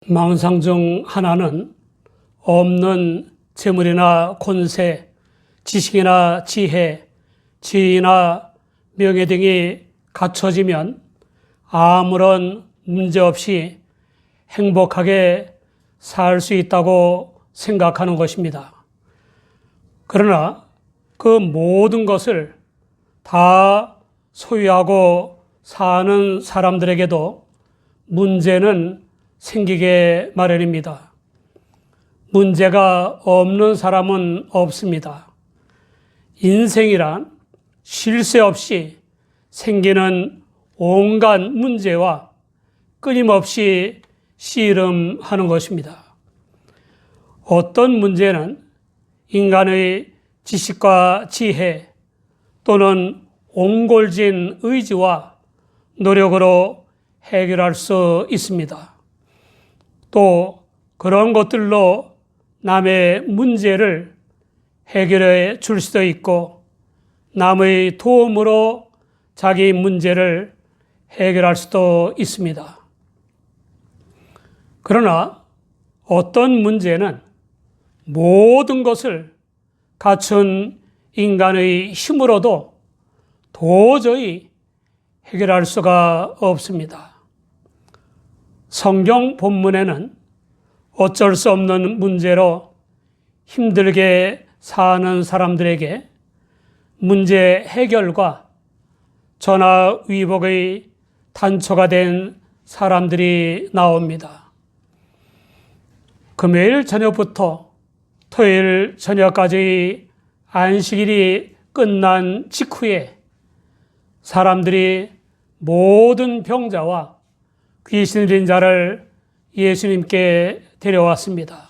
망상 중 하나는 없는 재물이나 권세, 지식이나 지혜, 지위나 명예 등이 갖춰지면 아무런 문제 없이 행복하게 살 수 있다고 생각하는 것입니다. 그러나 그 모든 것을 다 소유하고 사는 사람들에게도 문제는 생기게 마련입니다. 문제가 없는 사람은 없습니다. 인생이란 쉴 새 없이 생기는 온갖 문제와 끊임없이 씨름하는 것입니다. 어떤 문제는 인간의 지식과 지혜 또는 옹골진 의지와 노력으로 해결할 수 있습니다. 또 그런 것들로 남의 문제를 해결해 줄 수도 있고 남의 도움으로 자기 문제를 해결할 수도 있습니다. 그러나 어떤 문제는 모든 것을 갖춘 인간의 힘으로도 도저히 해결할 수가 없습니다. 성경 본문에는 어쩔 수 없는 문제로 힘들게 사는 사람들에게 문제 해결과 전화위복의 단초가 된 사람들이 나옵니다. 금요일 저녁부터 토요일 저녁까지 안식일이 끝난 직후에 사람들이 모든 병자와 귀신 들린 자를 예수님께 데려왔습니다.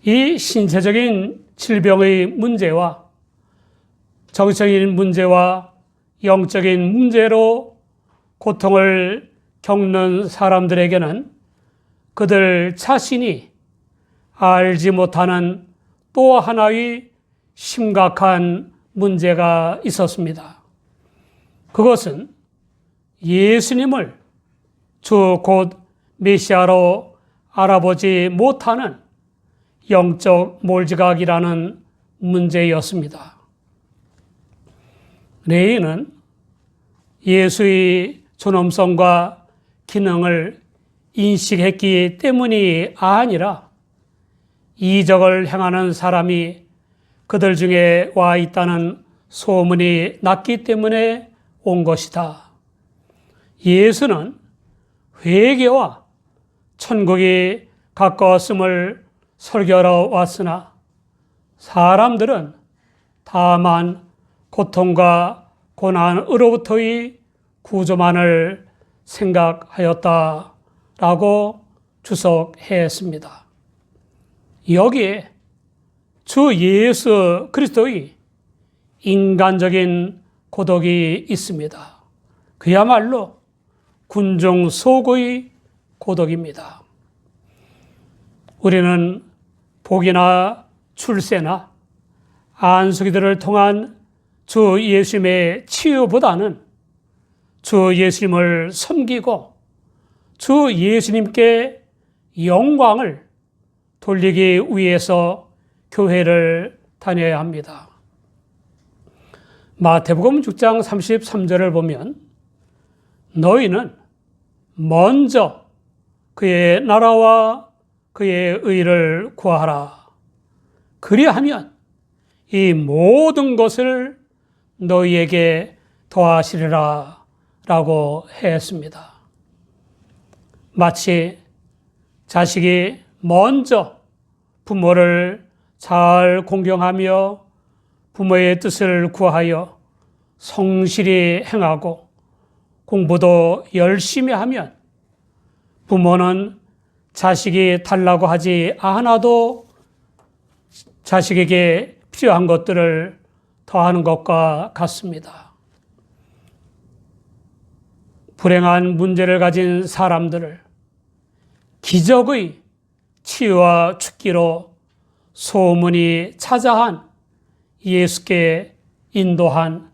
이 신체적인 질병의 문제와 정신적인 문제와 영적인 문제로 고통을 겪는 사람들에게는 그들 자신이 알지 못하는 또 하나의 심각한 문제가 있었습니다. 그것은 예수님을 주 곧 메시아로 알아보지 못하는 영적 몰지각이라는 문제였습니다. 레위는 예수의 존엄성과 기능을 인식했기 때문이 아니라 이적을 행하는 사람이 그들 중에 와 있다는 소문이 났기 때문에 온 것이다. 예수는 회개와 천국이 가까웠음을 설교하러 왔으나 사람들은 다만 고통과 고난으로부터의 구조만을 생각하였다라고 주석했습니다. 여기에 주 예수 그리스도의 인간적인 고독이 있습니다. 그야말로 군중소고의 고독입니다. 우리는 복이나 출세나 안수기들을 통한 주 예수님의 치유보다는 주 예수님을 섬기고 주 예수님께 영광을 돌리기 위해서 교회를 다녀야 합니다. 마태복음 6장 33절을 보면 너희는 먼저 그의 나라와 그의 의를 구하라. 그리하면 이 모든 것을 너희에게 더하시리라 라고 했습니다. 마치 자식이 먼저 부모를 잘 공경하며 부모의 뜻을 구하여 성실히 행하고 공부도 열심히 하면 부모는 자식이 달라고 하지 않아도 자식에게 필요한 것들을 더하는 것과 같습니다. 불행한 문제를 가진 사람들을 기적의 치유와 축기로 소문이 자자한 예수께 인도한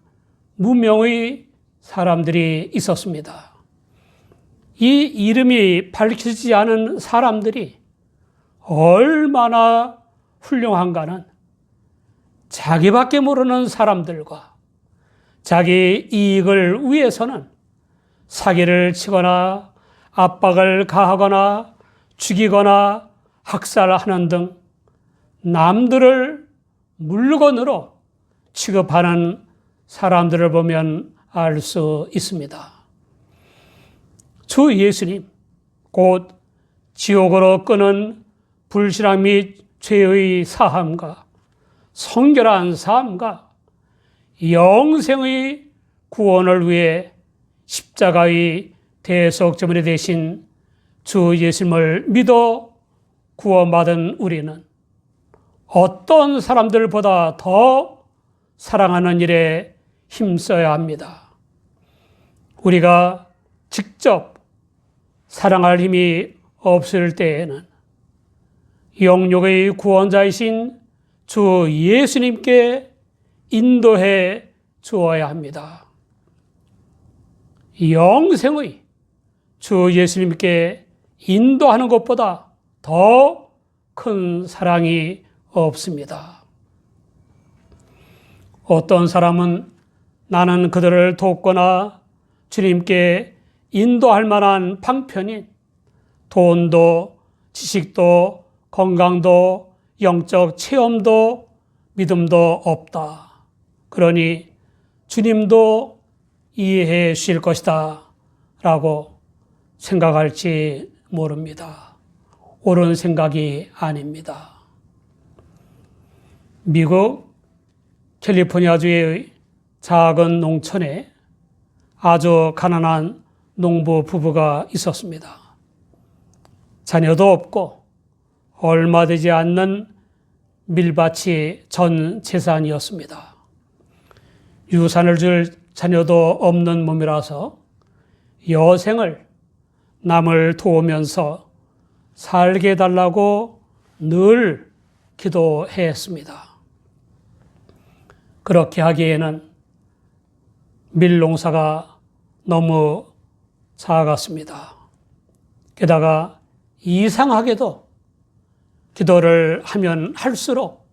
무명의 사람들이 있었습니다. 이 이름이 밝혀지지 않은 사람들이 얼마나 훌륭한가는 자기밖에 모르는 사람들과 자기 이익을 위해서는 사기를 치거나 압박을 가하거나 죽이거나 학살하는 등 남들을 물건으로 취급하는 사람들을 보면 알 수 있습니다. 주 예수님, 곧 지옥으로 끄는 불신앙 및 죄의 사함과 성결한 삶과 영생의 구원을 위해 십자가의 대속제물이 되신 주 예수님을 믿어 구원받은 우리는 어떤 사람들보다 더 사랑하는 일에 힘써야 합니다. 우리가 직접 사랑할 힘이 없을 때에는 영육의 구원자이신 주 예수님께 인도해 주어야 합니다. 영생의 주 예수님께 인도하는 것보다 더 큰 사랑이 없습니다. 어떤 사람은 나는 그들을 돕거나 주님께 인도할 만한 방편인 돈도, 지식도, 건강도, 영적 체험도, 믿음도 없다. 그러니 주님도 이해해 주실 것이다 라고 생각할지 모릅니다. 옳은 생각이 아닙니다. 미국 캘리포니아주의 작은 농촌에 아주 가난한 농부 부부가 있었습니다. 자녀도 없고 얼마 되지 않는 밀밭이 전 재산이었습니다. 유산을 줄 자녀도 없는 몸이라서 여생을 남을 도우면서 살게 해달라고 늘 기도했습니다. 그렇게 하기에는 밀농사가 너무 작았습니다. 게다가 이상하게도 기도를 하면 할수록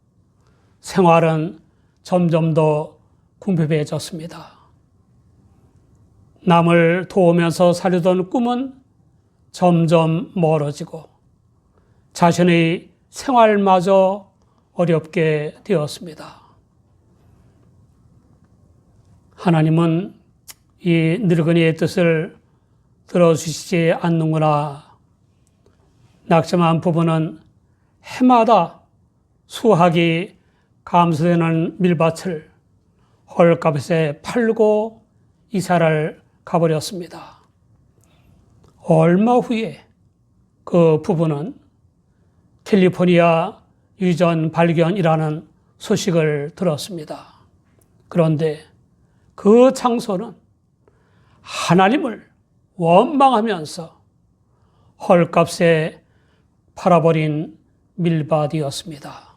생활은 점점 더 궁핍해졌습니다. 남을 도우면서 살려던 꿈은 점점 멀어지고 자신의 생활마저 어렵게 되었습니다. 하나님은 이 늙은이의 뜻을 들어주시지 않는구나. 낙심한 부부는 해마다 수확이 감소되는 밀밭을 헐값에 팔고 이사를 가버렸습니다. 얼마 후에 그 부부는 캘리포니아 유전 발견이라는 소식을 들었습니다. 그런데 그 장소는 하나님을 원망하면서 헐값에 팔아버린 밀밭이었습니다.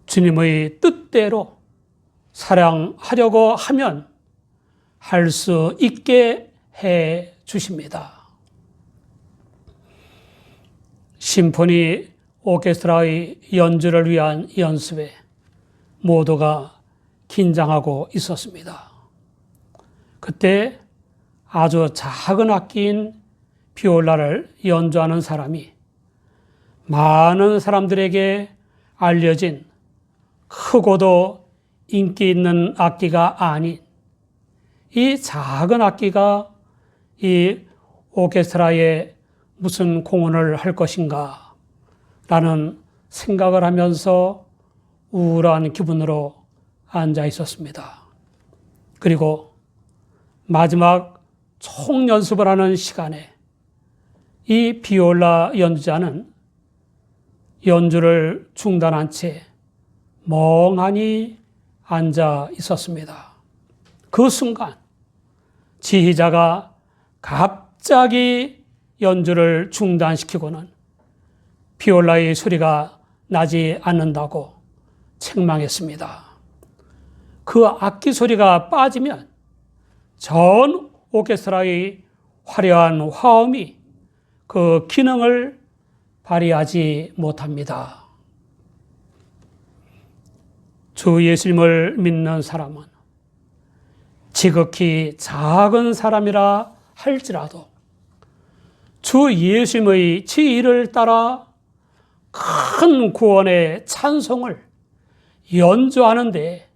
주님의 뜻대로 사랑하려고 하면 할 수 있게 해 주십니다. 심포니 오케스트라의 연주를 위한 연습에 모두가 긴장하고 있었습니다. 그때 아주 작은 악기인 비올라를 연주하는 사람이 많은 사람들에게 알려진 크고도 인기 있는 악기가 아닌 이 작은 악기가 이 오케스트라에 무슨 공헌을 할 것인가 라는 생각을 하면서 우울한 기분으로 앉아 있었습니다. 그리고 마지막 총연습을 하는 시간에 이 비올라 연주자는 연주를 중단한 채 멍하니 앉아 있었습니다. 그 순간 지휘자가 갑자기 연주를 중단시키고는 비올라의 소리가 나지 않는다고 책망했습니다. 그 악기 소리가 빠지면 전 오케스트라의 화려한 화음이 그 기능을 발휘하지 못합니다. 주 예수님을 믿는 사람은 지극히 작은 사람이라 할지라도 주 예수님의 지위를 따라 큰 구원의 찬송을 연주하는 데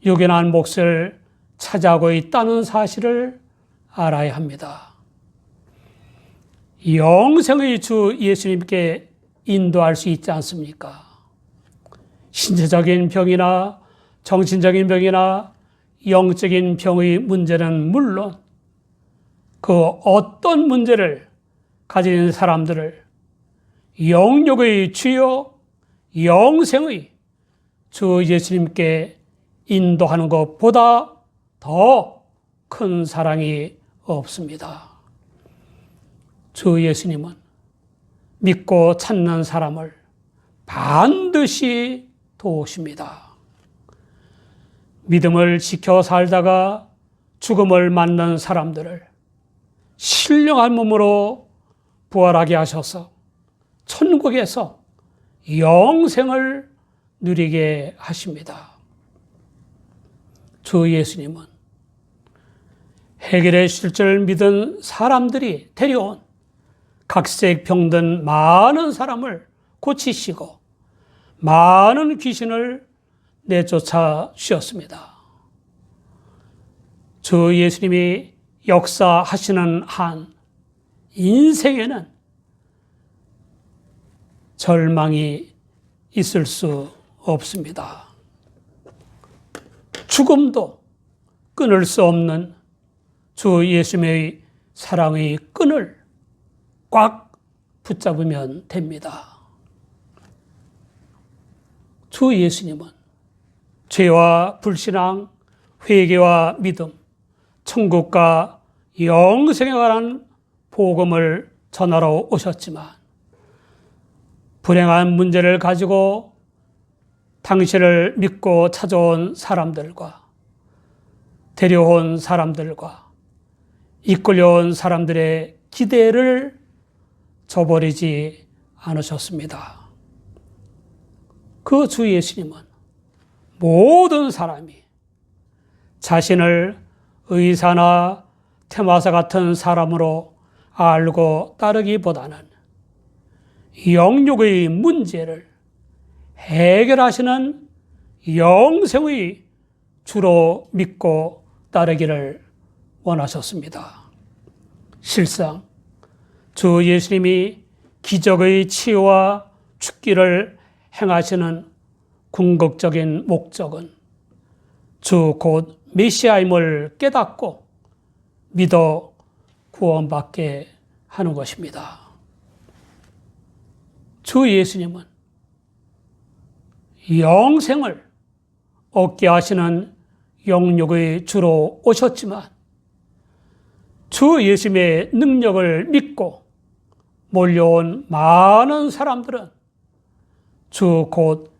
유견한 몫을 차지하고 있다는 사실을 알아야 합니다. 영생의 주 예수님께 인도할 수 있지 않습니까? 신체적인 병이나 정신적인 병이나 영적인 병의 문제는 물론 그 어떤 문제를 가진 사람들을 영육의 주요 영생의 주 예수님께 인도하는 것보다 더 큰 사랑이 없습니다. 주 예수님은 믿고 찾는 사람을 반드시 도우십니다. 믿음을 지켜 살다가 죽음을 맞는 사람들을 신령한 몸으로 부활하게 하셔서 천국에서 영생을 누리게 하십니다. 주 예수님은 해결의 실제를 믿은 사람들이 데려온 각색 병든 많은 사람을 고치시고 많은 귀신을 내쫓아 주셨습니다. 주 예수님이 역사하시는 한 인생에는 절망이 있을 수 없습니다. 죽음도 끊을 수 없는 주 예수님의 사랑의 끈을 꽉 붙잡으면 됩니다. 주 예수님은 죄와 불신앙, 회개와 믿음, 천국과 영생에 관한 복음을 전하러 오셨지만 불행한 문제를 가지고 당신을 믿고 찾아온 사람들과 데려온 사람들과 이끌려온 사람들의 기대를 저버리지 않으셨습니다. 그 주 예수님은 모든 사람이 자신을 의사나 테마사 같은 사람으로 알고 따르기보다는 영육의 문제를 해결하시는 영생의 주로 믿고 따르기를 원하셨습니다. 실상 주 예수님이 기적의 치유와 죽기를 행하시는 궁극적인 목적은 주 곧 메시아임을 깨닫고 믿어 구원받게 하는 것입니다. 주 예수님은 영생을 얻게 하시는 영육의 주로 오셨지만 주 예수님의 능력을 믿고 몰려온 많은 사람들은 주 곧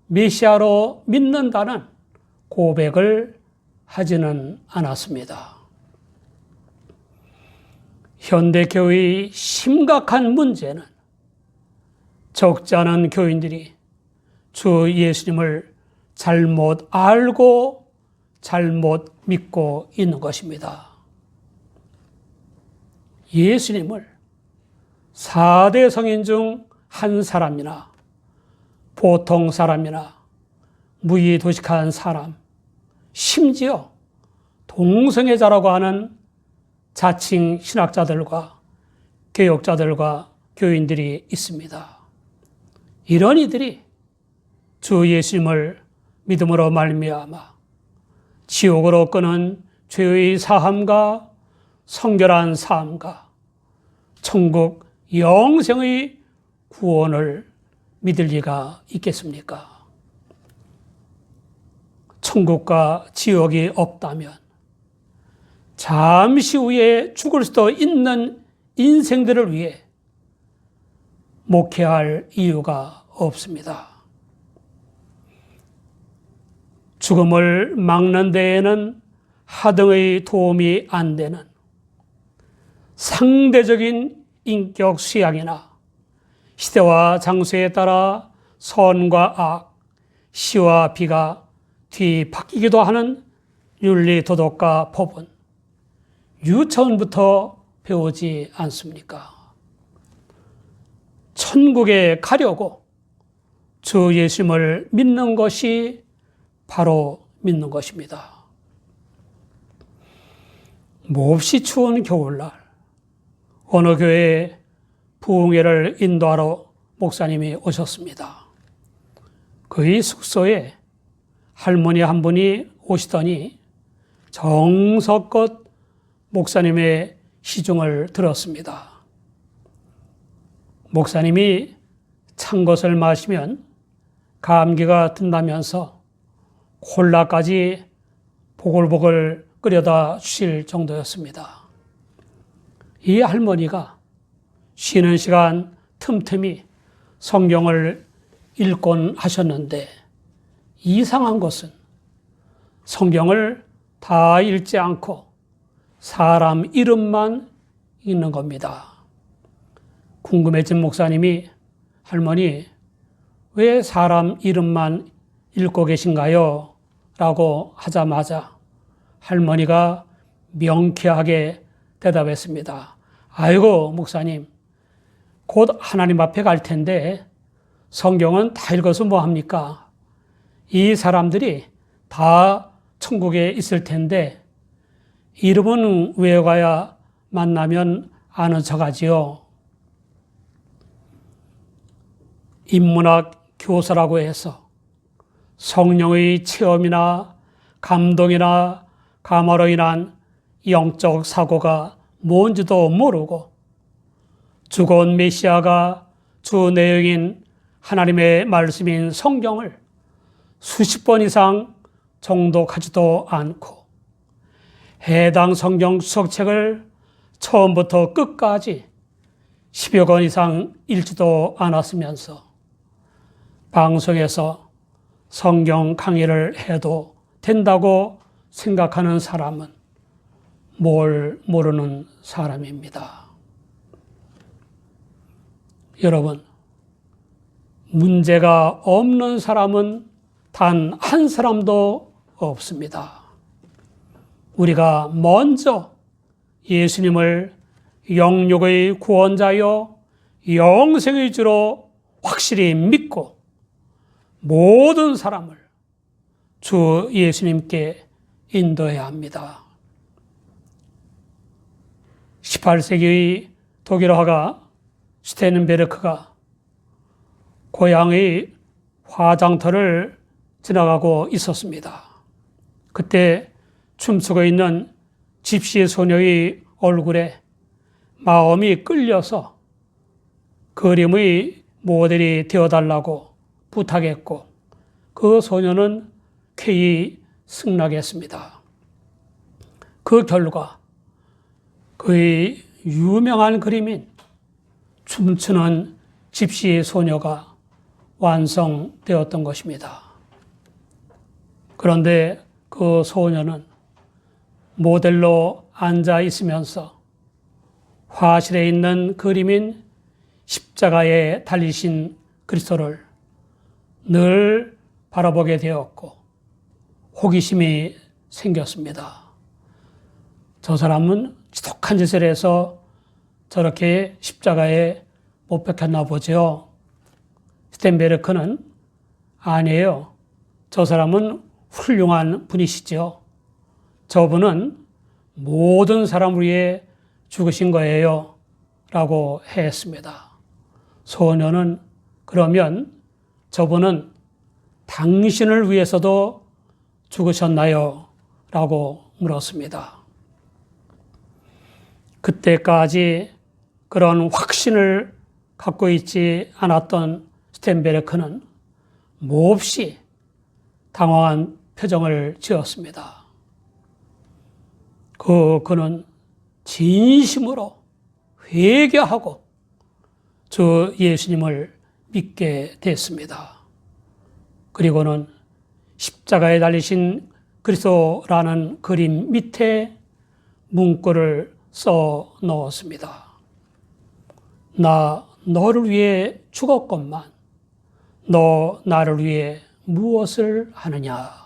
메시아로 믿는다는 고백을 하지는 않았습니다. 현대교회의 심각한 문제는 적지 않은 교인들이 주 예수님을 잘못 알고 잘못 믿고 있는 것입니다. 예수님을 4대 성인 중 한 사람이나 보통 사람이나 무의도식한 사람, 심지어 동성애자라고 하는 자칭 신학자들과 개혁자들과 교인들이 있습니다. 이런 이들이 주 예수님을 믿음으로 말미암아 지옥으로 끄는 죄의 사함과 성결한 삶과 천국 영생의 구원을 믿을 리가 있겠습니까? 천국과 지옥이 없다면 잠시 후에 죽을 수도 있는 인생들을 위해 목회할 이유가 없습니다. 죽음을 막는 데에는 하등의 도움이 안 되는 상대적인 인격 수양이나 시대와 장소에 따라 선과 악, 시와 비가 뒤바뀌기도 하는 윤리 도덕과 법은 유치원부터 배우지 않습니까? 천국에 가려고 주 예수님을 믿는 것이 바로 믿는 것입니다. 몹시 추운 겨울날 어느 교회에 부흥회를 인도하러 목사님이 오셨습니다. 그의 숙소에 할머니 한 분이 오시더니 정성껏 목사님의 시중을 들었습니다. 목사님이 찬 것을 마시면 감기가 든다면서 콜라까지 보글보글 끓여다 주실 정도였습니다. 이 할머니가 쉬는 시간 틈틈이 성경을 읽곤 하셨는데 이상한 것은 성경을 다 읽지 않고 사람 이름만 읽는 겁니다. 궁금해진 목사님이 할머니, 왜 사람 이름만 읽고 계신가요? 라고 하자마자 할머니가 명쾌하게 대답했습니다. 아이고, 목사님, 곧 하나님 앞에 갈 텐데 성경은 다 읽어서 뭐 합니까? 이 사람들이 다 천국에 있을 텐데 이름은 외워가야 만나면 아는 척하지요. 인문학 교사라고 해서 성령의 체험이나 감동이나 감화로 인한 영적 사고가 뭔지도 모르고 죽어온 메시아가 주 내용인 하나님의 말씀인 성경을 수십 번 이상 정독하지도 않고 해당 성경 수석책을 처음부터 끝까지 10여 권 이상 읽지도 않았으면서 방송에서 성경 강의를 해도 된다고 생각하는 사람은 뭘 모르는 사람입니다. 여러분, 문제가 없는 사람은 단 한 사람도 없습니다. 우리가 먼저 예수님을 영육의 구원자여 영생의 주로 확실히 믿고 모든 사람을 주 예수님께 인도해야 합니다. 18세기의 독일 화가 슈테른베르크가 고향의 화장터를 지나가고 있었습니다. 그때 춤추고 있는 집시 소녀의 얼굴에 마음이 끌려서 그림의 모델이 되어달라고 부탁했고 그 소녀는 쾌히 승낙했습니다. 그 결과 그의 유명한 그림인 춤추는 집시 소녀가 완성되었던 것입니다. 그런데 그 소녀는 모델로 앉아 있으면서 화실에 있는 그림인 십자가에 달리신 그리스도를 늘 바라보게 되었고 호기심이 생겼습니다. 저 사람은 지독한 짓을 해서 저렇게 십자가에 못 박혔나 보죠. 슈텐베르크는 아니에요. 저 사람은 훌륭한 분이시죠. 저분은 모든 사람을 위해 죽으신 거예요. 라고 했습니다. 소녀는 그러면 저분은 당신을 위해서도 죽으셨나요? 라고 물었습니다. 그때까지 그런 확신을 갖고 있지 않았던 슈텐베르크는 몹시 당황한 표정을 지었습니다. 그는 진심으로 회개하고 주 예수님을 믿게 됐습니다. 그리고는 십자가에 달리신 그리스도라는 그림 밑에 문구를 써 넣었습니다. 나 너를 위해 죽었건만 너 나를 위해 무엇을 하느냐?